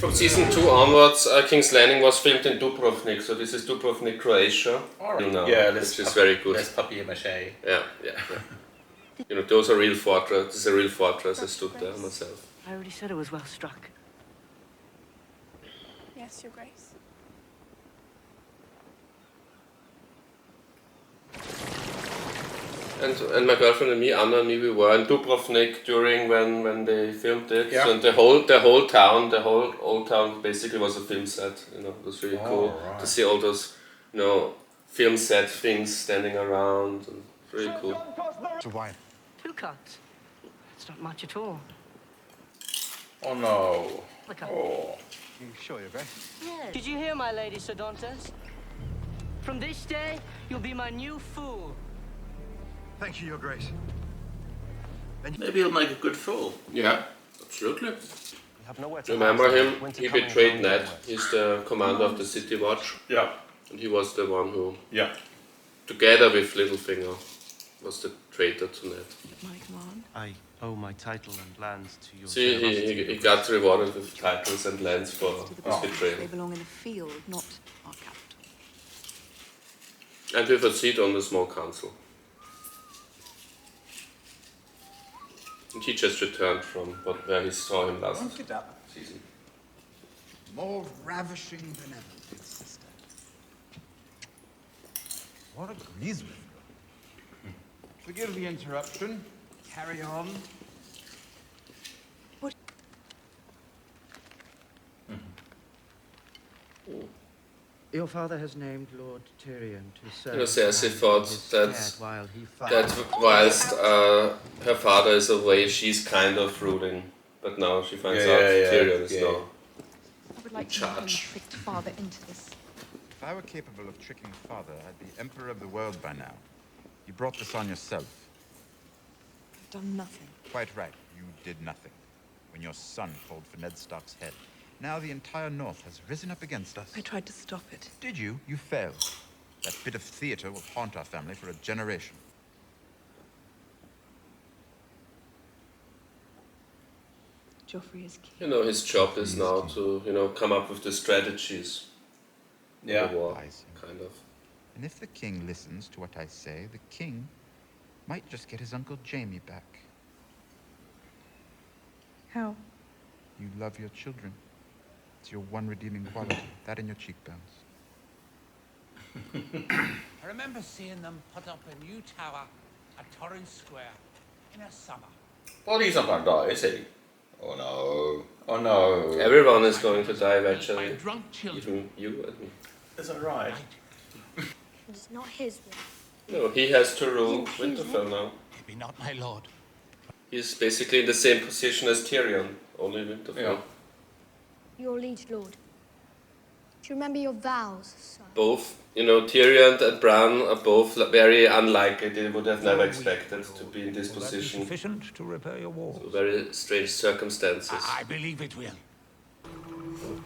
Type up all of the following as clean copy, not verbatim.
From season 2 onwards, King's Landing was filmed in Dubrovnik, so this is Dubrovnik, Croatia. Alright. Now, Yeah, which is very good. Less papier-mâché. Yeah. You know, those are real fortress. This is a real fortress. I stood there myself. I already said it was well struck. Yes, Your Grace. And my girlfriend and me, Arno and me, we were in Dubrovnik during when they filmed it. Yeah. So the whole town, the whole old town basically was a film set. You know, it was really cool to see all those, you know, film set things standing around. And really cool. So why? 2 carts. It's not much at all. Oh no. Look up. Oh. You sure, Your Grace? Yes. Did you hear, my lady Sodontes? From this day, you'll be my new fool. Thank you, Your Grace. Maybe he'll make a good fool. Yeah, absolutely. have nowhere to Remember hide. him? Winter He coming betrayed down Ned. nowhere. He's the commander of the City Watch. Yeah. And he was the one who, Yeah. together with Littlefinger, was the traitor to Ned. My command. I owe my title and lands to your See, generosity. he got rewarded with titles and lands for To the his They betrayal. belong in the field, not our capital. And with a seat on the small council. And he just returned from where he saw him last Won't it up? season. More ravishing than ever, good sister. What a grease we've got. Forgive the interruption. Carry on. Your father has named Lord Tyrion to serve. You know, Cersei as thought his that stead while he fights. that whilst her father is away, she's kind of ruling. But now she finds out Tyrion is now. I would like to know how you tricked father into this. If I were capable of tricking father, I'd be emperor of the world by now. You brought this on yourself. I've done nothing. Quite right. You did nothing. When your son called for Ned Stark's head. Now the entire North has risen up against us. I tried to stop it. Did you? You failed. That bit of theater will haunt our family for a generation. Joffrey is king. You know, his job is now to, you know, come up with the strategies Yeah. for the war, Wise. kind of. And if the king listens to what I say, the king might just get his Uncle Jaime back. How? You love your children. It's your one redeeming quality. That and your cheekbones. I remember seeing them put up a new tower at Torrance Square in a summer. Well, he's not going to die, is he? Oh no. Oh no. Everyone is going to die By eventually. drunk children. Even you and me. Is that right? It's not his will. No, he has to rule Winterfell now. Maybe not, my lord. He's basically in the same position as Tyrion, only Winterfell. Yeah. Your liege lord. Do you remember your vows, son? Both, you know, Tyrion and Bran are both very unlikely. They would have never expected to be in this Will that be position. sufficient to repair your walls? So very strange circumstances. I believe it will.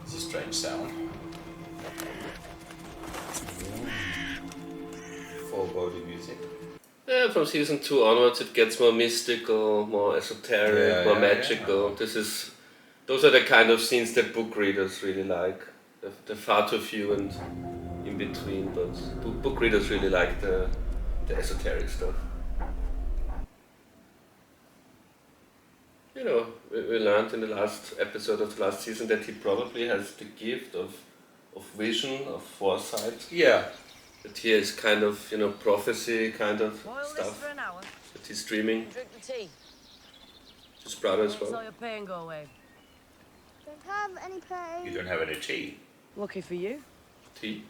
It's a strange sound. Foreboding music. Yeah, from season 2 onwards it gets more mystical, more esoteric, more magical. Those are the kind of scenes that book readers really like. They're far too few and in between, but book readers really like the esoteric stuff. You know, we learned in the last episode of the last season that he probably has the gift of vision, of foresight. Yeah. That he is kind of, you know, prophecy kind of Boil this stuff. for an hour. That he's dreaming. Drink the tea. His brother as Makes all well. your pain go away. Don't have any pain. You don't have any tea. Lucky for you. Tea.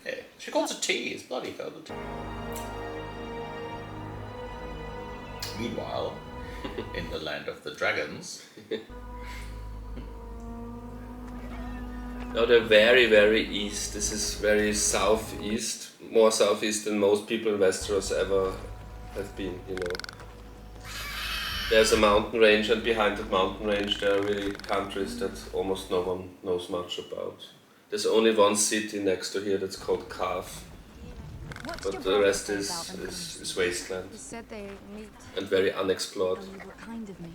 Yeah. She calls it tea. It's bloody covered. Meanwhile, in the land of the dragons. Now they're very, very east. This is very southeast. More southeast than most people in Westeros ever have been, you know. There's a mountain range, and behind that mountain range there are really countries that almost no one knows much about. There's only one city next to here that's called Carth, but the rest is wasteland He said they meet and very unexplored. what kind of meat.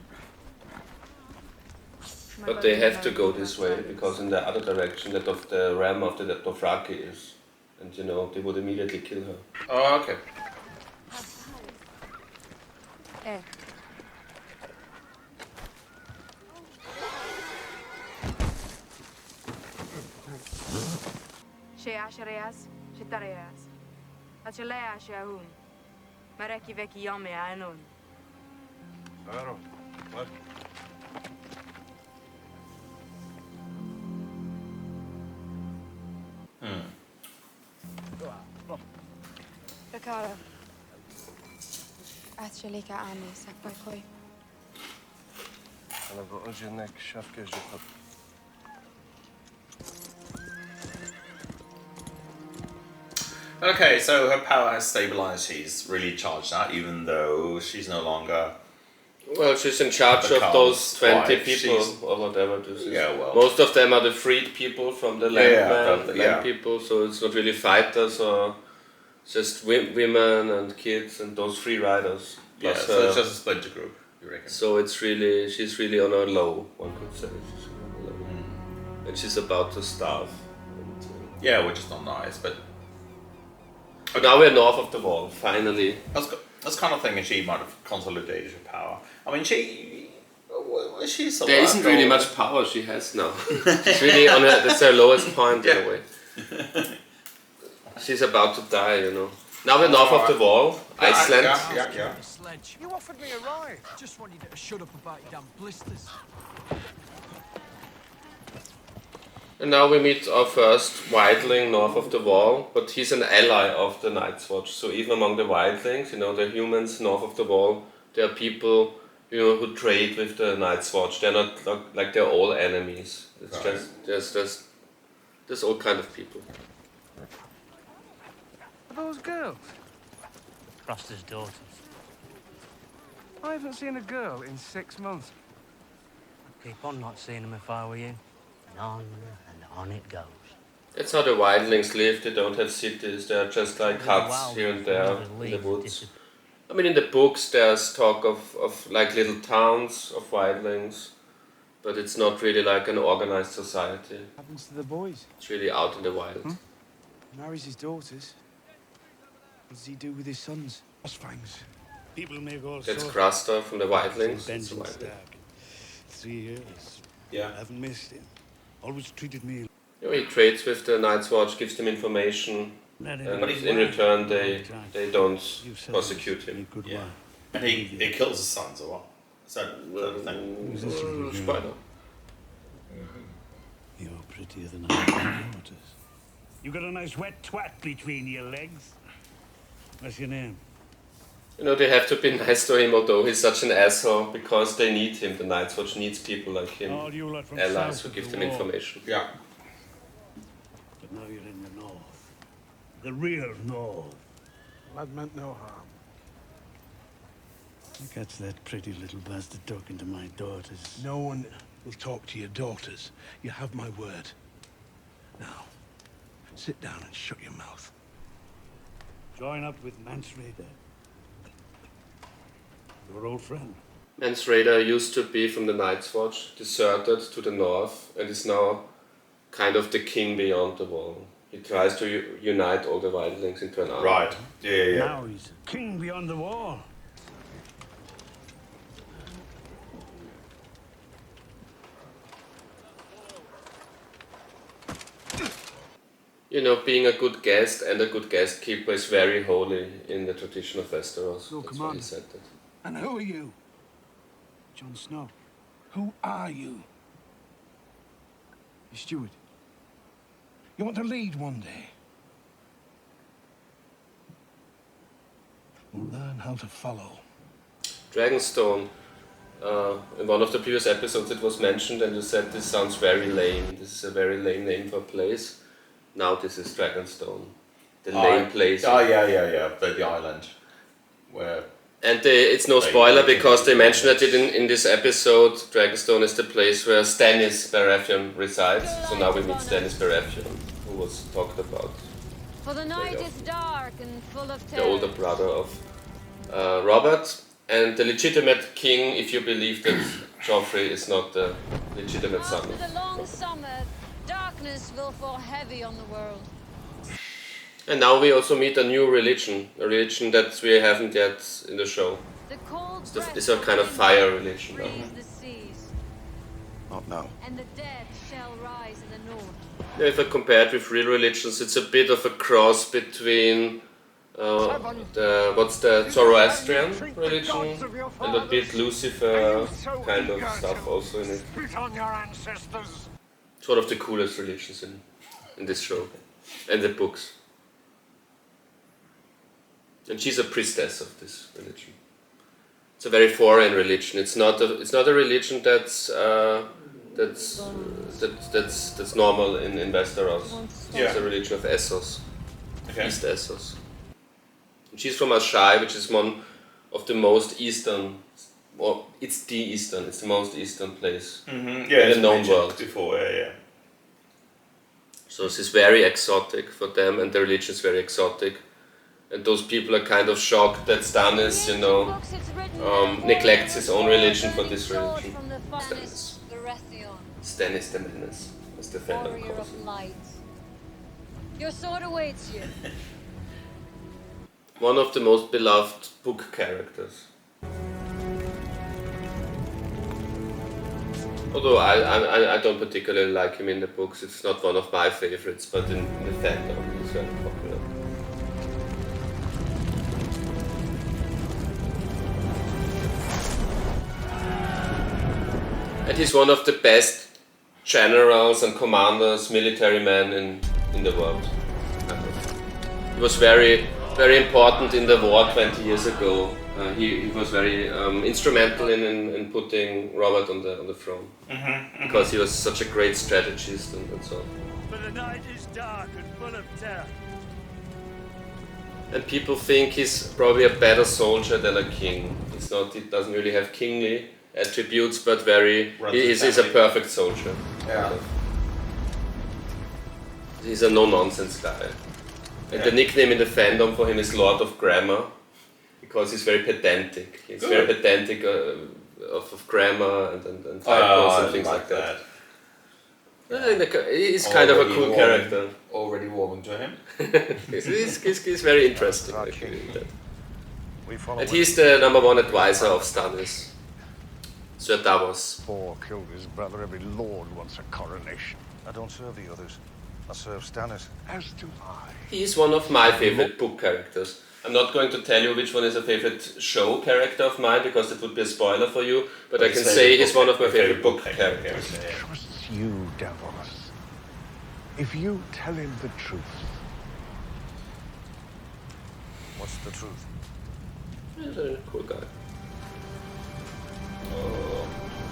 But they have to go this way because in the other direction that of the realm of the Dothraki is, and you know they would immediately kill her. Oh, okay. Sheashareas, Shitareas. Achalea Shahun. Mareki Veki Yame Anon. Arno, what? Rakara. Atchalika Ami Sakoi. أنا بقول إنك شافك جهد. Okay, so her power has stabilized. She's really charged out, even though she's no longer. Well, she's in charge The of those 20 wife. people She's- or whatever this is. Yeah, well. Most of them are the freed people from the land, yeah. land people, so it's not really fighters or just women and kids and those free riders. Yeah, Plus so her. it's just a splinter group, you reckon? So it's really, she's really on a low, one could say. She's on a low. And she's about to starve. And, Yeah, which is not nice, but now we're north of the wall, finally. that's kind of thing she might have consolidated her power. I mean, she's There isn't really much power she has now. She's really on her, that's her lowest point in a way. She's about to die, you know. Now we're north of the wall, Iceland. Yeah. Sledge. You offered me a ride. Just wanted you to shut up about your damn blisters. And now we meet our first wildling north of the wall, but he's an ally of the Night's Watch. So even among the wildlings, you know, the humans north of the wall, there are people, you know, who trade with the Night's Watch. They're not like they're all enemies. It's just there's all kind of people. Are those girls? Froster's daughters. I haven't seen a girl in 6 months. I'd keep on not seeing them if I were you. And on it goes. That's how the wildlings live. They don't have cities. They're just like huts here and there in the woods. I mean, in the books there's talk of like little towns of wildlings, but it's not really like an organized society. What happens to the boys? It's really out in the wild. He marries his daughters. What does he do with his sons? Fangs. People make all That's sorts Craster from the wildlings. Ben's It's a wildling. Stark. 3 years. Yeah. I haven't missed him. Always treated me. You know, he trades with the Night's Watch, gives them information, and in return they don't prosecute him. Yeah. And he kills his sons or what? Is that the thing? Spoiler. You're prettier than I daughters. You got a nice wet twat between your legs. What's your name? You know, they have to be nice to him, although he's such an asshole, because they need him. The Night's Watch needs people like him, All you lot from allies south who of give the them wall. information. Yeah. But now you're in the north. The real north. Lad meant no harm. Catch that pretty little bastard talking to my daughters. No one will talk to your daughters. You have my word. Now, sit down and shut your mouth. Join up with Mance Raider. Your old friend. Mance Raider used to be from the Night's Watch, deserted to the north, and is now kind of the king beyond the wall. He tries to unite all the wildlings into an army. Right. Yeah. Now he's king beyond the wall. You know, being a good guest and a good guest keeper is very holy in the tradition of Westeros. No, That's why he Commander. said that. And who are you? Jon Snow. Who are you? Your steward. You want to lead one day? Learn how to follow. Dragonstone. In one of the previous episodes it was mentioned and you said this sounds very lame. This is a very lame name for a place. Now this is Dragonstone. The lame place. Oh, yeah. The island. Where... And it's no spoiler because they mentioned it in this episode. Dragonstone is the place where Stannis Baratheon resides. So now we meet Stannis Baratheon, who was talked about. For the night is dark and full of The terror. older brother of Robert. And the legitimate king, if you believe that Joffrey is not the legitimate son. After the long summer, darkness will fall heavy on the world. And now we also meet a new religion, a religion that we haven't yet in the show. It's a kind of fire religion now. Not now. And the dead shall rise in the north. Yeah, if I compare it with real religions, it's a bit of a cross between the Zoroastrian religion and a bit Lucifer kind of stuff also in it. It's one of the coolest religions in this show and the books. And she's a priestess of this religion. It's a very foreign religion. It's not a religion that's normal in Westeros. It's a religion of Essos, East Essos. And she's from Ashai, which is one of the most eastern. Well, it's the most eastern place in the known world. Before, yeah. So this is very exotic for them, and the religion is very exotic. And those people are kind of shocked that Stannis, neglects his own religion for this religion. Stannis the Menace, as the fandom calls him. Your sword awaits you. One of the most beloved book characters. Although I don't particularly like him in the books, it's not one of my favorites, but in the fandom he's very popular. And he's one of the best generals and commanders, military men in the world. He was very important in the war 20 years ago. He was very instrumental in putting Robert on the throne. Because he was such a great strategist and so on. But the night is dark and full of terror. And people think he's probably a better soldier than a king. He doesn't really have kingly attributes, but he's a perfect soldier. Yeah. He's a no-nonsense guy. And the nickname in the fandom for him is Lord of Grammar, because he's very pedantic. He's very pedantic of grammar and typos and things like that. He's kind of a cool character. Already warming to him. he's very interesting, actually. And he's the #1 advisor of Stannis. Sir Davos. Thor killed his brother. Every lord wants a coronation. I don't serve the others. I serve Stannis. As do I. He's one of my favorite book characters. I'm not going to tell you which one is a favorite show character of mine, because it would be a spoiler for you, but I can say he's one of my favorite book characters. He trusts you, Davos. If you tell him the truth. What's the truth? He's a cool guy.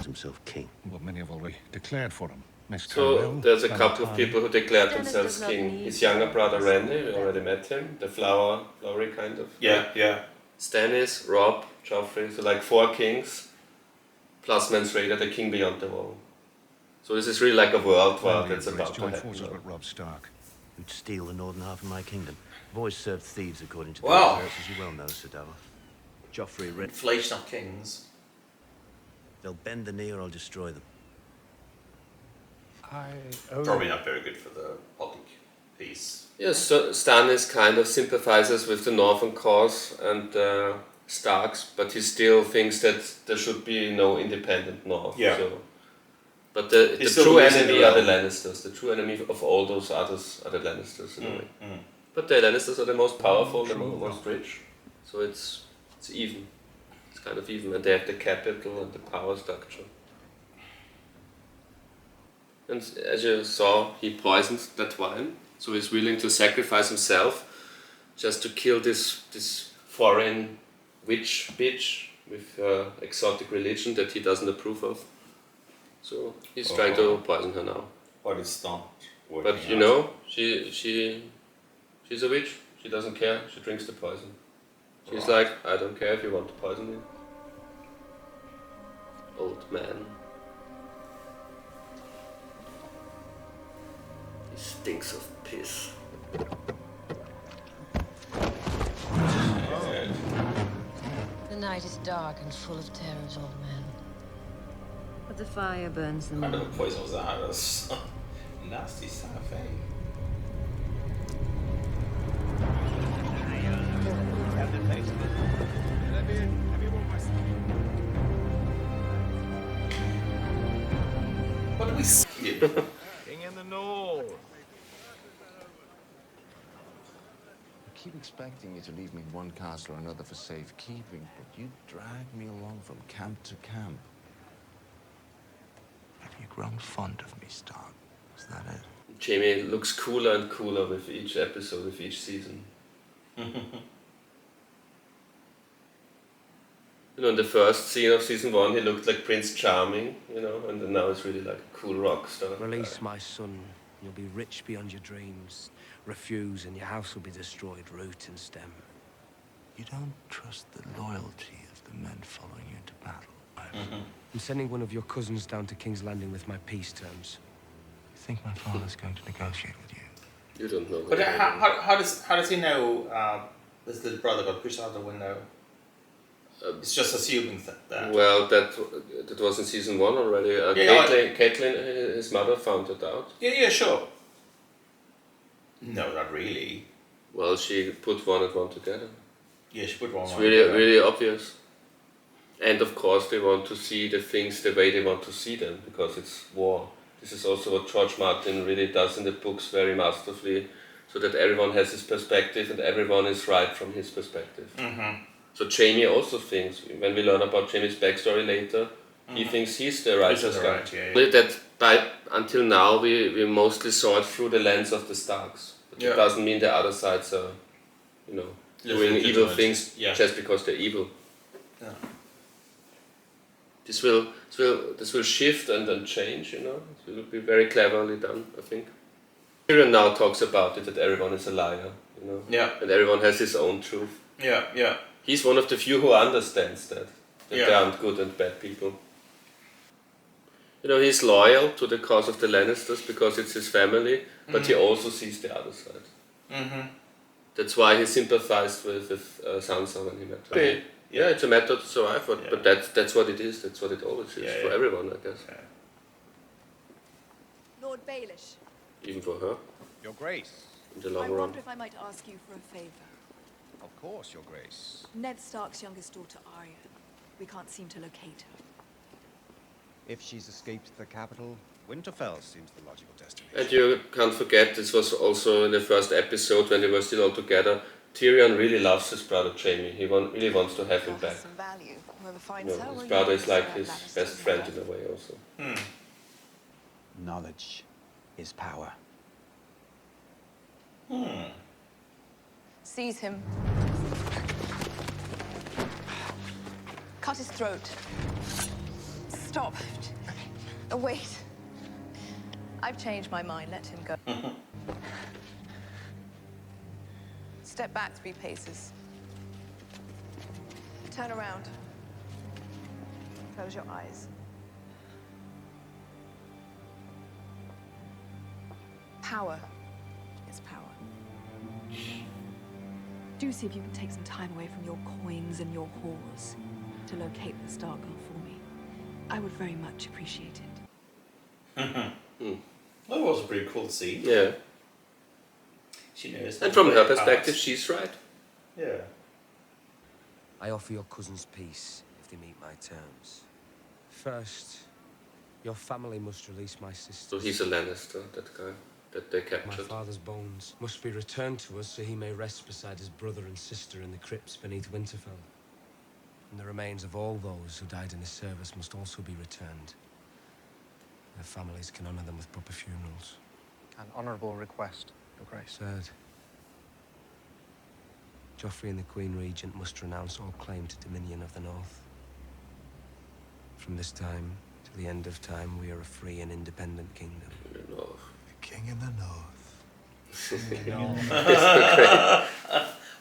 Himself king. Well, many have already declared for him. So there's a couple of people who declared themselves king. His younger brother Randy, we already met him, the flowery kind of. Yeah. Stannis, Robb, Joffrey, so like 4 kings, plus Mance Rayder, the king beyond the wall. So this is really like a world war that's about to happen. With Robb Stark, who'd steal the northern half of my kingdom. I've always served thieves according to the reserves, as you well know, Sir Davos. Joffrey Inflation of kings. They'll bend the knee or I'll destroy them. Probably not very good for the public peace. Yes, so Stannis kind of sympathizes with the northern cause and Starks, but he still thinks that there should be no independent north. Yeah. So. But the true enemy are the Lannisters. The true enemy of all those others are the Lannisters in a way. But the Lannisters are the most powerful, the most rich. So it's even. It's kind of even, and they have the capital and the power structure. And as you saw, he poisoned that wine, so he's willing to sacrifice himself just to kill this foreign witch bitch with exotic religion that he doesn't approve of. So he's trying to poison her now. But it's not working. But you know, she's a witch. She doesn't care. She drinks the poison. She's like, I don't care if you want to poison me. Old man. He stinks of piss. The night is dark and full of terrors, old man. But the fire burns them What kind all. of a poison was that? That's nasty stuff, eh? What do we see? King in the north. I keep expecting you to leave me one castle or another for safekeeping, but you drag me along from camp to camp. Have you grown fond of me, Stark? Is that it? Jamie looks cooler and cooler with each episode, with each season. You know, in the first scene of season 1, he looked like Prince Charming, you know, and then now he's really like a cool rock star. Release my son, you'll be rich beyond your dreams. Refuse, and your house will be destroyed, root and stem. You don't trust the loyalty of the men following you into battle. I'm sending one of your cousins down to King's Landing with my peace terms. You think my father's going to negotiate with you? You don't know. But how does he know this little brother got pushed out the window? It's just assuming that. Well, that was in season 1 already. Caitlin, his mother, found it out. Yeah, sure. No, not really. Well, she put 1 and 1 together. Yeah, she put 1 It's and 1 really, together. really obvious. And of course, they want to see the things the way they want to see them, because it's war. This is also what George Martin really does in the books very masterfully, so that everyone has his perspective and everyone is right from his perspective. So Jamie also thinks, when we learn about Jamie's backstory later, he thinks he's the righteous guy. Right, yeah. That until now we mostly saw it through the lens of the Starks. But it doesn't mean the other sides are, you know, doing evil things just because they're evil. Yeah. This will shift and change, you know. It will be very cleverly done, I think. Tyrion now talks about it, that everyone is a liar, you know. Yeah. And everyone has his own truth. Yeah. He's one of the few who understands that there aren't good and bad people. You know, he's loyal to the cause of the Lannisters because it's his family, but he also sees the other side. That's why he sympathized with Sansa when he met her. Yeah, it's a matter to survive, but that's what it is. That's what it always is for everyone, I guess. Lord Baelish. Even for her. Your Grace. In the long I run. wonder if I might ask you for a favor. Of course, Your Grace. Ned Stark's youngest daughter, Arya. We can't seem to locate her. If she's escaped the capital, Winterfell seems the logical destination. And you can't forget, this was also in the first episode when they were still all together. Tyrion really loves his brother Jaime. He really wants to have him back. Some value. Whoever You finds know, her his will brother use is like her his Lannister best friend in a way also. knowledge is power. Seize him. Cut his throat. Stop. Oh, wait. I've changed my mind. Let him go. Step back 3 paces. Turn around. Close your eyes. Power is power. Do see if you can take some time away from your coins and your whores to locate the Stark girl for me. I would very much appreciate it. That was a pretty cool scene. Yeah. She knows. And from her perspective, she's right. Yeah. I offer your cousins peace if they meet my terms. First, your family must release my sister. So he's a Lannister, that guy that they My captured. father's bones must be returned to us so he may rest beside his brother and sister in the crypts beneath Winterfell. And the remains of all those who died in his service must also be returned. Their families can honor them with proper funerals. An honorable request, Your Grace. Third, Joffrey and the Queen Regent must renounce all claim to dominion of the North. From this time to the end of time, we are a free and independent kingdom. The North. The King in the North.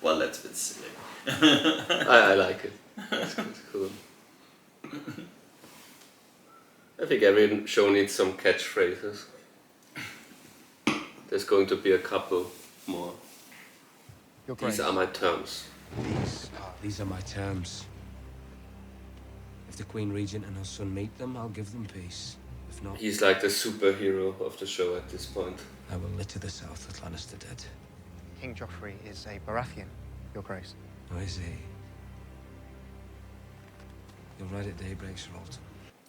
Well, that's a bit silly. I like it. It's cool. I think every show needs some catchphrases. There's going to be a couple more. Your These Grace. are my terms. These are my terms. If the Queen Regent and her son meet them, I'll give them peace. If not... He's like the superhero of the show at this point. I will litter the south with Lannister dead. King Joffrey is a Baratheon, Your Grace. Oh, is he? You'll ride at daybreak, Sir Alton.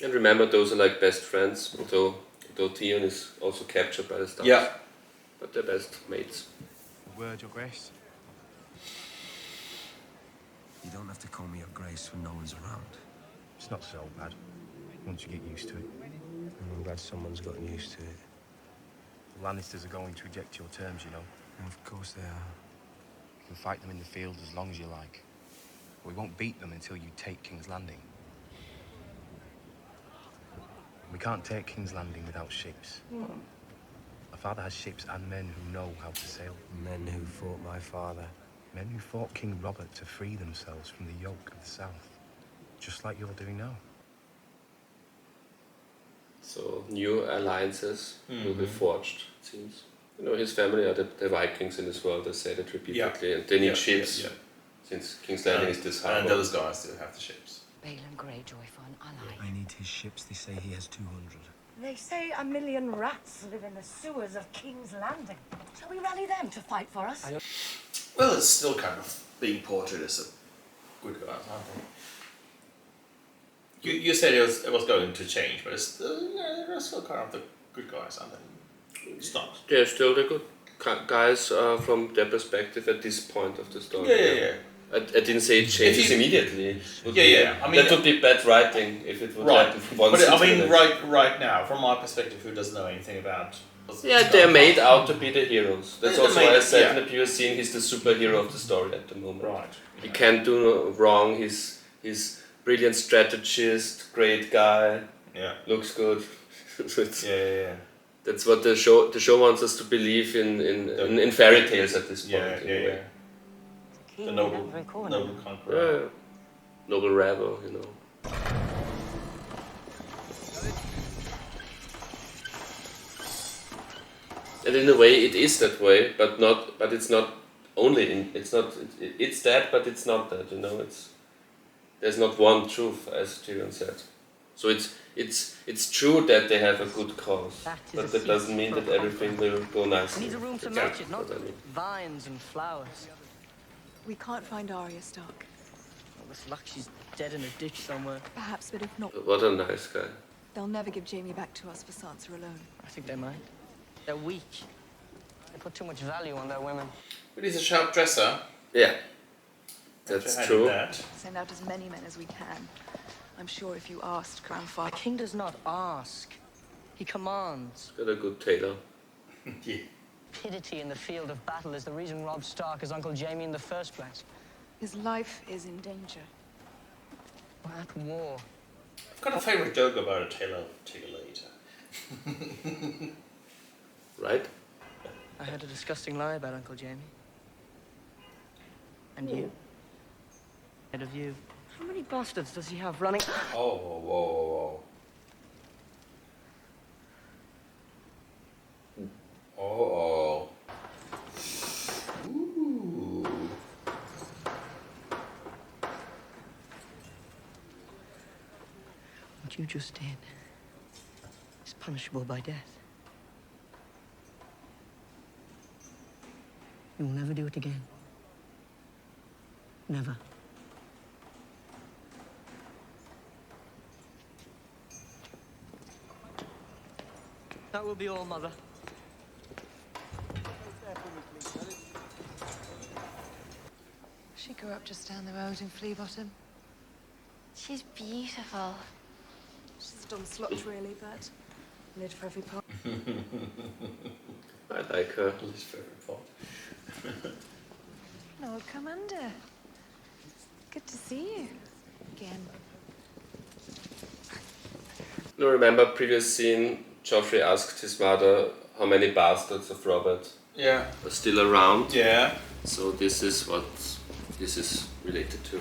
And remember, those are like best friends, although Theon is also captured by the Starks. Yeah. But they're best mates. A word, Your Grace. You don't have to call me Your Grace when no one's around. It's not so bad, once you get used to it. I'm glad someone's gotten used to it. The Lannisters are going to reject your terms, you know. And of course they are. You can fight them in the field as long as you like. But we won't beat them until you take King's Landing. We can't take King's Landing without ships. My father has ships and men who know how to sail. Men who fought my father. Men who fought King Robert to free themselves from the yoke of the South. Just like you're doing now. So new alliances will be forged, it seems. You know, his family are the Vikings in this world, they say that repeatedly, and they need ships, since King's Landing is this harbor. And those guys still have the ships. Balin Greyjoy for an ally. I need his ships, they say he has 200. They say 1 million rats live in the sewers of King's Landing. Shall we rally them to fight for us? Well, it's still kind of being portrayed as a good guy, aren't they? You said it was going to change, but it's still, they're still kind of the good guys, aren't they? It's not. They're still the good guys from their perspective at this point of the story. Yeah. I didn't say it changes immediately. I mean, that would be bad writing if it would happen from one But I mean, situation. right now, from my perspective, who doesn't know anything about... Yeah, they're made out to be the heroes. That's They're also why I said in the previous scene he's the superhero of the story at the moment. Right. He can't do no wrong. He's brilliant strategist, great guy. Yeah. Looks good. Yeah. That's what the show wants us to believe in fairy tales at this point. Yeah. The noble conqueror. Yeah. Noble rebel, you know. And in a way, it is that way, but it's not only it's that, but it's not that. You know, there's not one truth, as Tyrion said. So it's true that they have a good cause, but that doesn't mean that everything will go nicely. It needs a room to match it, not vines and flowers. We can't find Arya Stark. Well, with luck, she's dead in a ditch somewhere. Perhaps, but if not, What a nice guy. they'll never give Jaime back to us for Sansa alone. I think they might. They're weak. They put too much value on their women. But he's a sharp dresser. Yeah, that's true. Send out as many men as we can. I'm sure if you asked Grandfather... The king does not ask. He commands. Got a good tailor. Yeah. Rapidity in the field of battle is the reason Robb Stark is Uncle Jaime in the first place. His life is in danger. We're at war. I've got a favourite joke about a tailor later. Right? I heard a disgusting lie about Uncle Jaime. And you. Ahead of you. How many bastards does he have running? Oh, whoa. Oh. Ooh. What you just did is punishable by death. You will never do it again. Never. That will be all, Mother. She grew up just down the road in Flea Bottom. She's beautiful. She's a dumb slut, really, but lived for every part. I like her. Lived for every part. Lord Commander. Good to see you again. No, remember previous scene, Joffrey asked his mother how many bastards of Robert are still around. Yeah. So this is what this is related to.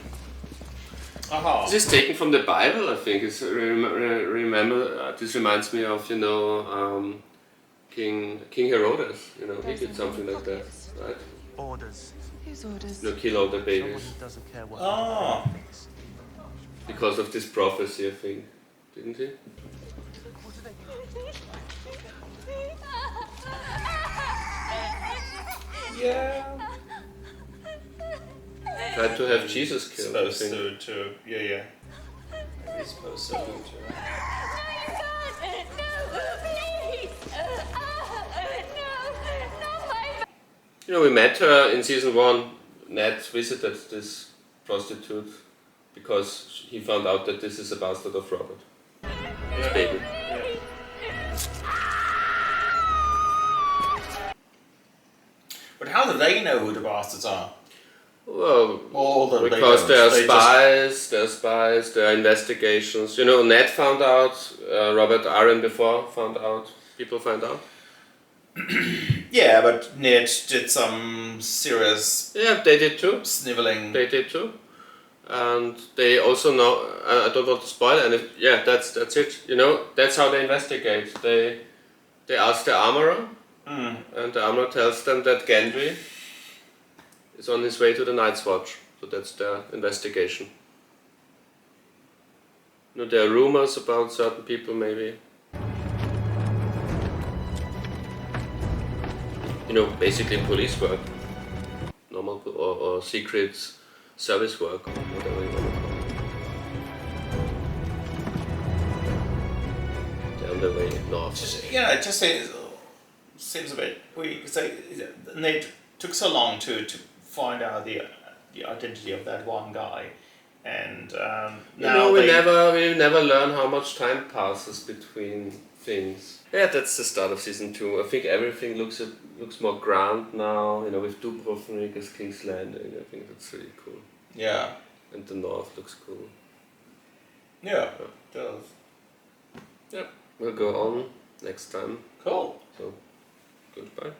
Aha. This is taken from the Bible, I think. It's, remember, this reminds me of, King Herodes. He did something like that, right? Orders. Whose orders? Kill all the babies. Someone who doesn't care what. Because of this prophecy, I think, didn't he? Yeah. Tried to have Jesus killed. I Supposed think. to, yeah. Maybe supposed to. You know, we met her in season 1. Ned visited this prostitute because he found out that this is a bastard of Robert. His baby. But how do they know who the bastards are? Well, Although because there are they spies, there are investigations. You know, Ned found out, Robert Arryn before found out, people find out. Yeah, but Ned did some serious... Yeah, they did too. Sniveling. They did too. And they also know, I don't want to spoil anything, yeah, that's it. You know, that's how they investigate. They ask the armorer, and the armorer tells them that Gendry is on his way to the Night's Watch. So that's their investigation. You know, there are rumors about certain people maybe. You know, basically police work. Normal or secret service work, or whatever you want to call it. They're on their way north. Yeah, it just seems a bit weird. Ned took so long to find out the identity of that one guy, and now we never learn how much time passes between things. Yeah, that's the start of season 2. I think everything looks more grand now. You know, with Dubrovnik as King's Landing. I think that's really cool. Yeah. And the north looks cool. Yeah, it does. Yep. We'll go on next time. Cool. So, goodbye.